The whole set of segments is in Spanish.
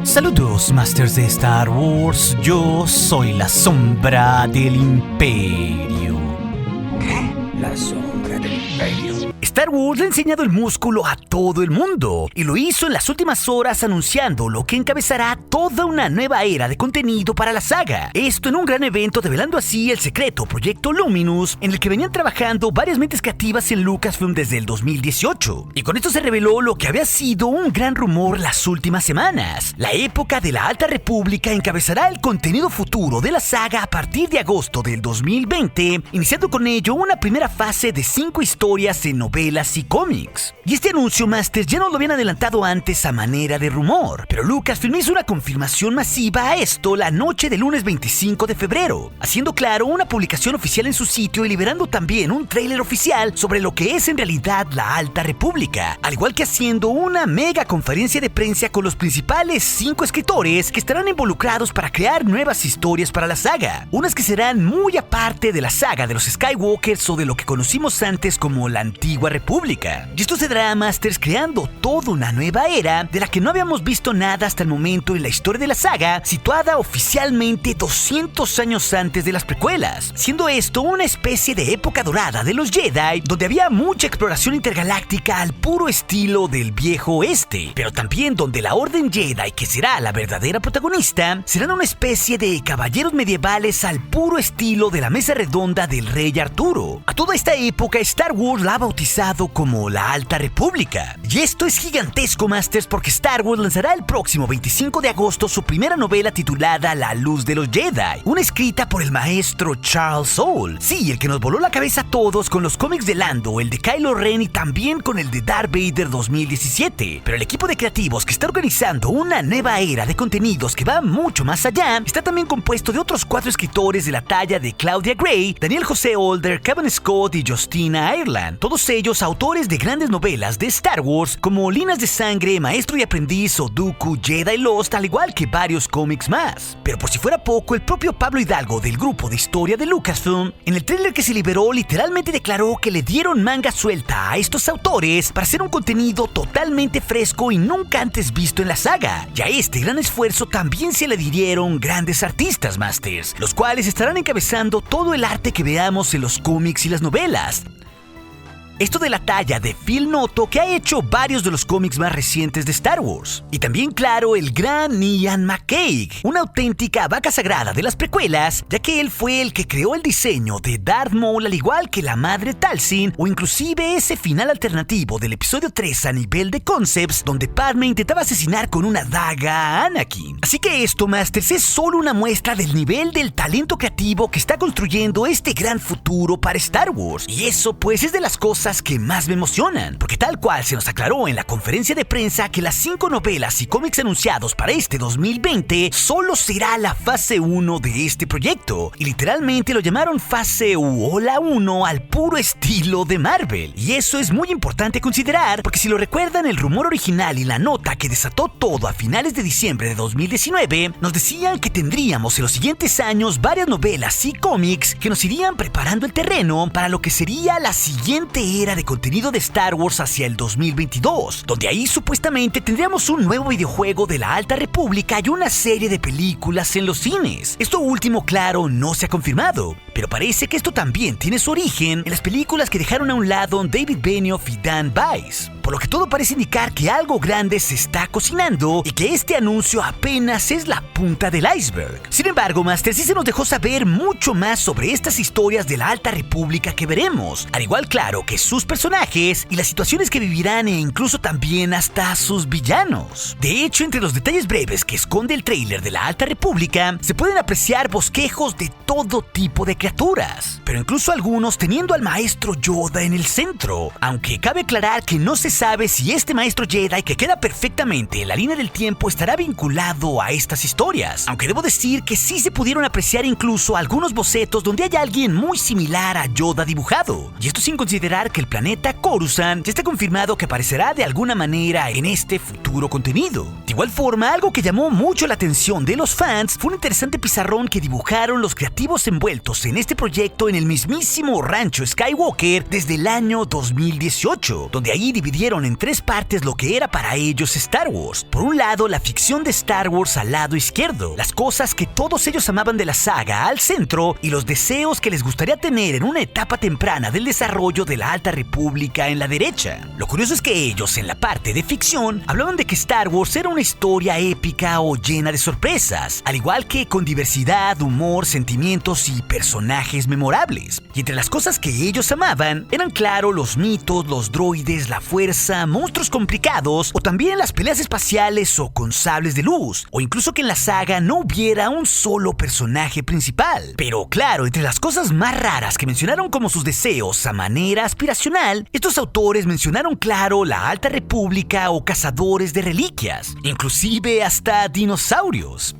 Saludos, Masters de Star Wars. Yo soy la sombra del Imperio. ¿Qué? La sombra del Imperio. Star Wars le ha enseñado el músculo a todo el mundo y lo hizo en las últimas horas anunciando lo que encabezará toda una nueva era de contenido para la saga. Esto en un gran evento develando así el secreto proyecto Luminous en el que venían trabajando varias mentes creativas en Lucasfilm desde el 2018. Y con esto se reveló lo que había sido un gran rumor las últimas semanas. La época de la Alta República encabezará el contenido futuro de la saga a partir de agosto del 2020, iniciando con ello una primera fase de 5 historias en novelas y cómics. Y este anuncio, Masters, ya nos lo habían adelantado antes a manera de rumor, pero Lucasfilm hizo una confirmación masiva a esto la noche del lunes 25 de febrero, haciendo claro una publicación oficial en su sitio y liberando también un tráiler oficial sobre lo que es en realidad la Alta República, al igual que haciendo una mega conferencia de prensa con los principales 5 escritores que estarán involucrados para crear nuevas historias para la saga, unas que serán muy aparte de la saga de los Skywalkers o de lo que conocimos antes como la Antigua República. Y esto se dará, Masters, creando toda una nueva era de la que no habíamos visto nada hasta el momento en la historia de la saga, situada oficialmente 200 años antes de las precuelas, siendo esto una especie de época dorada de los Jedi, donde había mucha exploración intergaláctica al puro estilo del viejo oeste, pero también donde la Orden Jedi, que será la verdadera protagonista, serán una especie de caballeros medievales al puro estilo de la mesa redonda del rey Arturo. A toda esta época Star Wars la ha bautizado como la Alta República. Y esto es gigantesco, Masters, porque Star Wars lanzará el próximo 25 de agosto su primera novela titulada La Luz de los Jedi, una escrita por el maestro Charles Soule. Sí, el que nos voló la cabeza a todos con los cómics de Lando, el de Kylo Ren y también con el de Darth Vader 2017. Pero el equipo de creativos que está organizando una nueva era de contenidos que va mucho más allá, está también compuesto de otros 4 escritores de la talla de Claudia Gray, Daniel José Older, Kevin Scott y Justina Ireland. Todos ellos autores de grandes novelas de Star Wars como Líneas de Sangre, Maestro y Aprendiz o Dooku, Jedi Lost, al igual que varios cómics más. Pero por si fuera poco, el propio Pablo Hidalgo del grupo de historia de Lucasfilm, en el tráiler que se liberó, literalmente declaró que le dieron manga suelta a estos autores para hacer un contenido totalmente fresco y nunca antes visto en la saga. Y a este gran esfuerzo también se le dieron grandes artistas, Masters, los cuales estarán encabezando todo el arte que veamos en los cómics y las novelas. Esto de la talla de Phil Noto, que ha hecho varios de los cómics más recientes de Star Wars. Y también, claro, el gran Ian McCaig, una auténtica vaca sagrada de las precuelas, ya que él fue el que creó el diseño de Darth Maul, al igual que la madre Talzin, o inclusive ese final alternativo del episodio 3 a nivel de concepts, donde Padme intentaba asesinar con una daga a Anakin. Así que esto, Masters, es solo una muestra del nivel del talento creativo que está construyendo este gran futuro para Star Wars. Y eso, pues, es de las cosas que más me emocionan, porque tal cual se nos aclaró en la conferencia de prensa que las 5 novelas y cómics anunciados para este 2020 solo será la fase 1 de este proyecto, y literalmente lo llamaron fase o la 1 al puro estilo de Marvel. Y eso es muy importante considerar, porque si lo recuerdan, el rumor original y la nota que desató todo a finales de diciembre de 2019 nos decían que tendríamos en los siguientes años varias novelas y cómics que nos irían preparando el terreno para lo que sería la siguiente era de contenido de Star Wars hacia el 2022, donde ahí supuestamente tendríamos un nuevo videojuego de la Alta República y una serie de películas en los cines. Esto último, claro, no se ha confirmado, pero parece que esto también tiene su origen en las películas que dejaron a un lado David Benioff y Dan Weiss, por lo que todo parece indicar que algo grande se está cocinando y que este anuncio apenas es la punta del iceberg. Sin embargo, Master sí se nos dejó saber mucho más sobre estas historias de la Alta República que veremos, al igual, claro, que sus personajes y las situaciones que vivirán e incluso también hasta sus villanos. De hecho, entre los detalles breves que esconde el tráiler de la Alta República, se pueden apreciar bosquejos de todo tipo de criaturas, pero incluso algunos teniendo al maestro Yoda en el centro, aunque cabe aclarar que no se sabe si este maestro Jedi, que queda perfectamente en la línea del tiempo, estará vinculado a estas historias, aunque debo decir que sí se pudieron apreciar incluso algunos bocetos donde hay alguien muy similar a Yoda dibujado, y esto sin considerar que el planeta Coruscant ya está confirmado que aparecerá de alguna manera en este futuro contenido. De igual forma, algo que llamó mucho la atención de los fans fue un interesante pizarrón que dibujaron los creativos envueltos en este proyecto en el mismísimo rancho Skywalker desde el año 2018, donde ahí dividieron en 3 partes lo que era para ellos Star Wars. Por un lado, la ficción de Star Wars al lado izquierdo, las cosas que todos ellos amaban de la saga al centro y los deseos que les gustaría tener en una etapa temprana del desarrollo de la Alta República en la derecha. Lo curioso es que ellos, en la parte de ficción, hablaban de que Star Wars era una historia épica o llena de sorpresas, al igual que con diversidad, humor, sentimientos y personajes memorables. Y entre las cosas que ellos amaban eran, claro, los mitos, los droides, la fuerza, monstruos complicados o también las peleas espaciales o con sables de luz, o incluso que en la saga no hubiera un solo personaje principal. Pero claro, entre las cosas más raras que mencionaron como sus deseos a manera aspiracional, estos autores mencionaron, claro, la Alta República o cazadores de reliquias, inclusive hasta dinosaurios.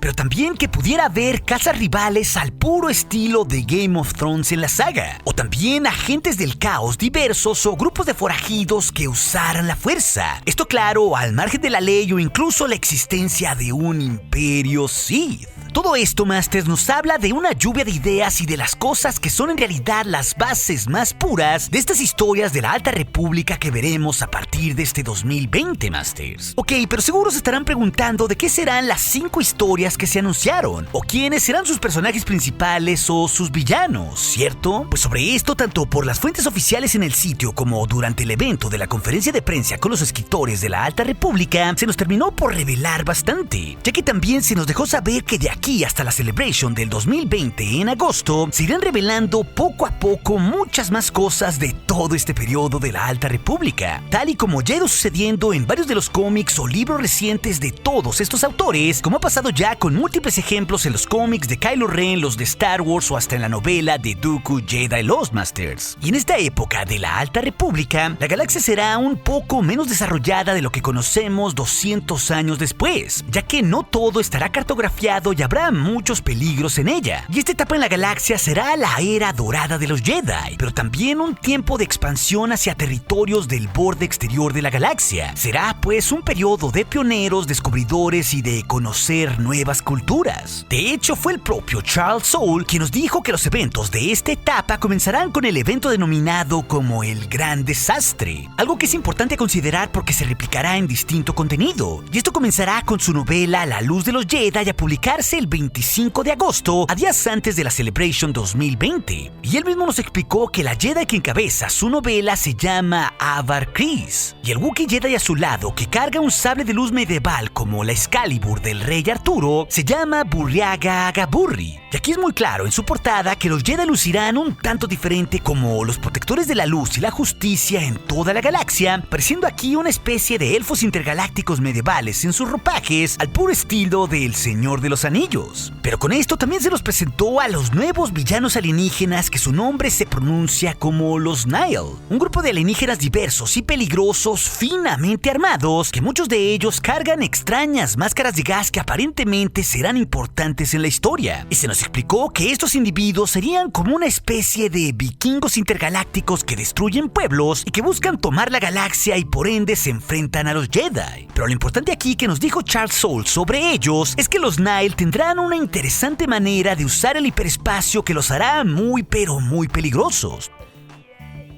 Pero también que pudiera haber cazas rivales al puro estilo de Game of Thrones en la saga, o también agentes del caos diversos o grupos de forajidos que usaran la fuerza. Esto, claro, al margen de la ley o incluso la existencia de un imperio Sith. Todo esto, Masters, nos habla de una lluvia de ideas y de las cosas que son en realidad las bases más puras de estas historias de la Alta República que veremos a partir de este 2020, Masters. Ok, pero seguro se estarán preguntando de qué serán las 5 historias que se anunciaron, o quiénes serán sus personajes principales o sus villanos, ¿cierto? Pues sobre esto, tanto por las fuentes oficiales en el sitio como durante el evento de la conferencia de prensa con los escritores de la Alta República, se nos terminó por revelar bastante, ya que también se nos dejó saber que de aquí hasta la Celebration del 2020 en agosto, se irán revelando poco a poco muchas más cosas de todo este periodo de la Alta República, tal y como ya ha ido sucediendo en varios de los cómics o libros recientes de todos estos autores, como ha pasado ya con múltiples ejemplos en los cómics de Kylo Ren, los de Star Wars o hasta en la novela de Dooku Jedi Lost Masters. Y en esta época de la Alta República, la galaxia será un poco menos desarrollada de lo que conocemos 200 años después, ya que no todo estará cartografiado y habrá muchos peligros en ella. Y esta etapa en la galaxia será la era dorada de los Jedi, pero también un tiempo de expansión hacia territorios del borde exterior de la galaxia. Será pues un periodo de pioneros, descubridores y de conocer nuevas culturas. De hecho, fue el propio Charles Soule quien nos dijo que los eventos de esta etapa comenzarán con el evento denominado como el Gran Desastre, algo que es importante considerar porque se replicará en distinto contenido. Y esto comenzará con su novela La Luz de los Jedi a publicarse el 25 de agosto, a días antes de la Celebration 2020. Y él mismo nos explicó que la Jedi que encabeza su novela se llama Avar Kriss, y el Wookiee Jedi a su lado, que carga un sable de luz medieval como la Excalibur del Rey Arturo, se llama Burryaga Agaburri. Y aquí es muy claro en su portada que los Jedi lucirán un tanto diferente como los protectores de la luz y la justicia en toda la galaxia, pareciendo aquí una especie de elfos intergalácticos medievales en sus ropajes al puro estilo del Señor de los Anillos. Pero con esto también se nos presentó a los nuevos villanos alienígenas que su nombre se pronuncia como los Nihil, un grupo de alienígenas diversos y peligrosos finamente armados, que muchos de ellos cargan extrañas máscaras de gas que aparentemente serán importantes en la historia. Y se nos explicó que estos individuos serían como una especie de vikingos intergalácticos que destruyen pueblos y que buscan tomar la galaxia y por ende se enfrentan a los Jedi. Pero lo importante aquí que nos dijo Charles Soule sobre ellos es que los Nihil tendrán una interesante manera de usar el hiperespacio que los hará muy pero muy peligrosos.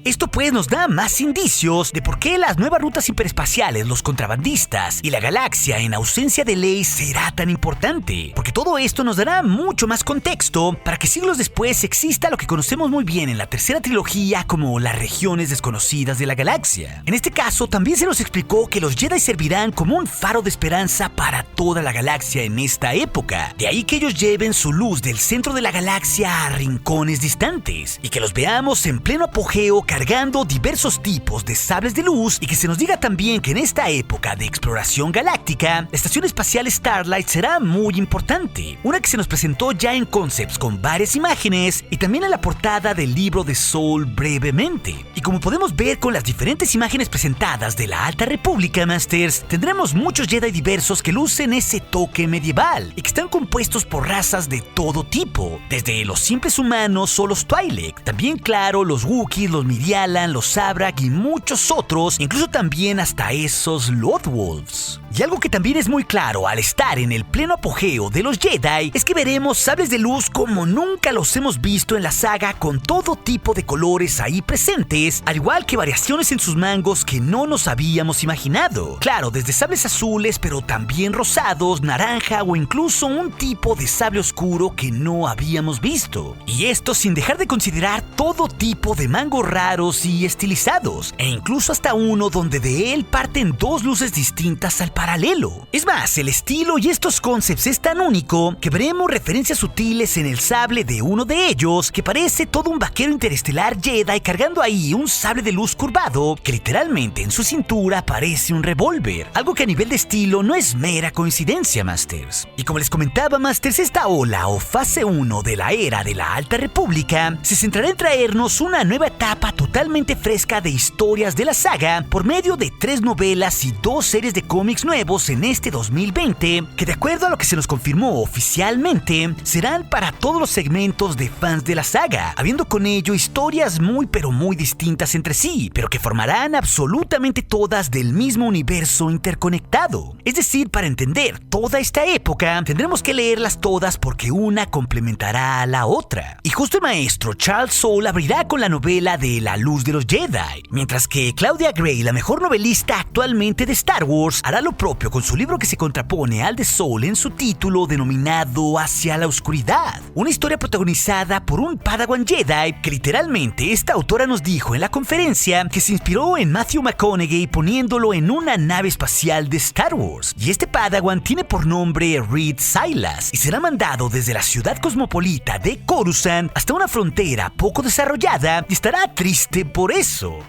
Esto pues nos da más indicios de por qué las nuevas rutas hiperespaciales, los contrabandistas y la galaxia en ausencia de ley será tan importante, porque todo esto nos dará mucho más contexto para que siglos después exista lo que conocemos muy bien en la tercera trilogía como las regiones desconocidas de la galaxia. En este caso también se nos explicó que los Jedi servirán como un faro de esperanza para toda la galaxia en esta época, de ahí que ellos lleven su luz del centro de la galaxia a rincones distantes y que los veamos en pleno apogeo cargando diversos tipos de sables de luz y que se nos diga también que en esta época de exploración galáctica, la estación espacial Starlight será muy importante, una que se nos presentó ya en concepts con varias imágenes y también en la portada del libro de Soul brevemente. Y como podemos ver con las diferentes imágenes presentadas de la Alta República, Masters, tendremos muchos Jedi diversos que lucen ese toque medieval y que están compuestos por razas de todo tipo, desde los simples humanos o los Twi'lek, también claro los Wookiees, los Mirialan, los Zabrak y muchos otros, incluso también hasta esos Lothwolves. Y algo que también es muy claro al estar en el pleno apogeo de los Jedi es que veremos sables de luz como nunca los hemos visto en la saga, con todo tipo de colores ahí presentes, al igual que variaciones en sus mangos que no nos habíamos imaginado. Claro, desde sables azules, pero también rosados, naranja o incluso un tipo de sable oscuro que no habíamos visto. Y esto sin dejar de considerar todo tipo de mangos raros y estilizados, e incluso hasta uno donde de él parten dos luces distintas al paralelo. Es más, el estilo y estos concepts es tan único que veremos referencias sutiles en el sable de uno de ellos, que parece todo un vaquero interestelar Jedi cargando ahí un sable de luz curvado que literalmente en su cintura parece un revólver, algo que a nivel de estilo no es mera coincidencia, Masters. Y como les comentaba, Masters, esta ola o fase 1 de la era de la Alta República se centrará en traernos una nueva etapa totalmente fresca de historias de la saga por medio de 3 novelas y 2 series de cómics nuevos en este 2020, que de acuerdo a lo que se nos confirmó oficialmente, serán para todos los segmentos de fans de la saga, habiendo con ello historias muy pero muy distintas entre sí, pero que formarán absolutamente todas del mismo universo interconectado. Es decir, para entender toda esta época, tendremos que leerlas todas porque una complementará a la otra. Y justo el maestro Charles Soule abrirá con la novela de La Luz de los Jedi, mientras que Claudia Gray, la mejor novelista actualmente de Star Wars, hará lo propio con su libro que se contrapone al de Soule en su título denominado Hacia la Oscuridad, una historia protagonizada por un Padawan Jedi que literalmente esta autora nos dijo en la conferencia que se inspiró en Matthew McConaughey poniéndolo en una nave espacial de Star Wars. Y este Padawan tiene por nombre Reed Silas y será mandado desde la ciudad cosmopolita de Coruscant hasta una frontera poco desarrollada y estará triste por eso.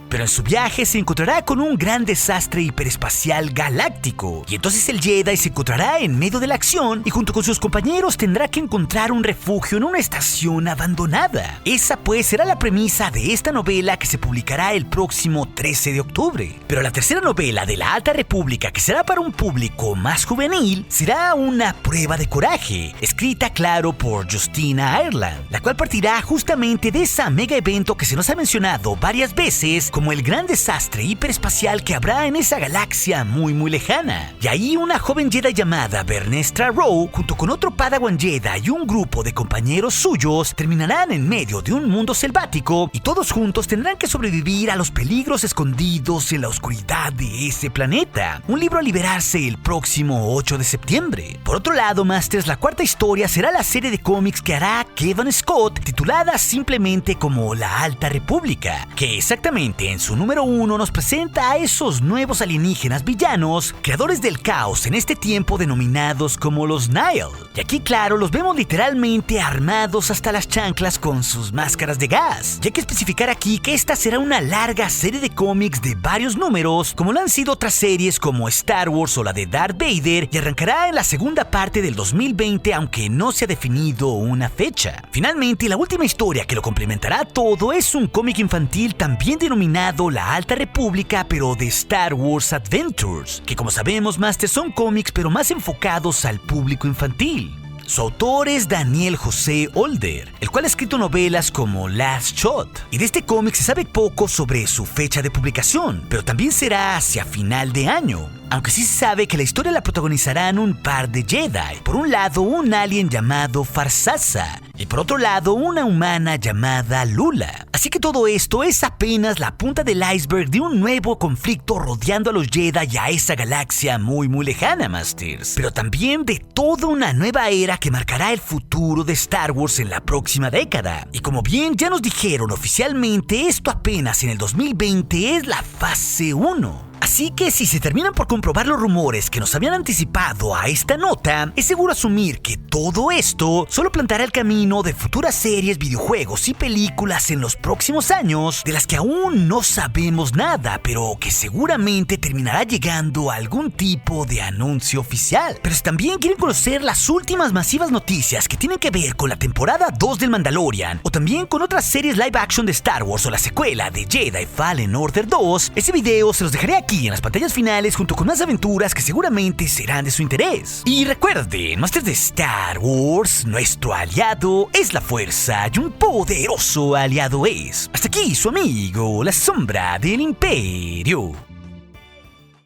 Pero en su viaje se encontrará con un gran desastre hiperespacial galáctico, y entonces el Jedi se encontrará en medio de la acción y junto con sus compañeros tendrá que encontrar un refugio en una estación abandonada. Esa pues será la premisa de esta novela que se publicará el próximo 13 de octubre. Pero la tercera novela de la Alta República, que será para un público más juvenil, será una prueba de coraje, escrita claro por Justina Ireland, la cual partirá justamente de ese mega evento que se nos ha mencionado varias veces como el gran desastre hiperespacial que habrá en esa galaxia muy muy lejana. Y ahí una joven Jedi llamada Vernestra Rwoh, junto con otro Padawan Jedi y un grupo de compañeros suyos, terminarán en medio de un mundo selvático y todos juntos tendrán que sobrevivir a los peligros escondidos en la oscuridad de ese planeta. Un libro a liberarse el próximo 8 de septiembre. Por otro lado, Masters, la cuarta historia será la serie de cómics que hará Kevin Scott, titulada simplemente como La Alta República, que exactamente en su número 1 nos presenta a esos nuevos alienígenas villanos, creadores del caos en este tiempo denominados como los Nihil. Y aquí claro, los vemos literalmente armados hasta las chanclas con sus máscaras de gas. Y hay que especificar aquí que esta será una larga serie de cómics de varios números, como lo han sido otras series como Star Wars o la de Darth Vader, y arrancará en la segunda parte del 2020, aunque no se ha definido una fecha. Finalmente, la última historia que lo complementará todo es un cómic infantil también denominado La Alta República, pero de Star Wars Adventures, que como sabemos, Masters, son cómics pero más enfocados al público infantil. Su autor es Daniel José Older, el cual ha escrito novelas como Last Shot, y de este cómic se sabe poco sobre su fecha de publicación, pero también será hacia final de año. Aunque sí se sabe que la historia la protagonizarán un par de Jedi. Por un lado, un alien llamado Farsasa, y por otro lado, una humana llamada Lula. Así que todo esto es apenas la punta del iceberg de un nuevo conflicto rodeando a los Jedi y a esa galaxia muy muy lejana, Masters. Pero también de toda una nueva era que marcará el futuro de Star Wars en la próxima década. Y como bien ya nos dijeron oficialmente, esto apenas en el 2020 es la fase 1. Así que si se terminan por comprobar los rumores que nos habían anticipado a esta nota, es seguro asumir que todo esto solo plantará el camino de futuras series, videojuegos y películas en los próximos años, de las que aún no sabemos nada, pero que seguramente terminará llegando a algún tipo de anuncio oficial. Pero si también quieren conocer las últimas masivas noticias que tienen que ver con la temporada 2 del Mandalorian, o también con otras series live action de Star Wars o la secuela de Jedi Fallen Order 2, ese video se los dejaré aquí en las pantallas finales junto con más aventuras que seguramente serán de su interés. Y recuerden, Masters de Star Wars, nuestro aliado es la fuerza y un poderoso aliado es. Hasta aquí su amigo, la sombra del imperio.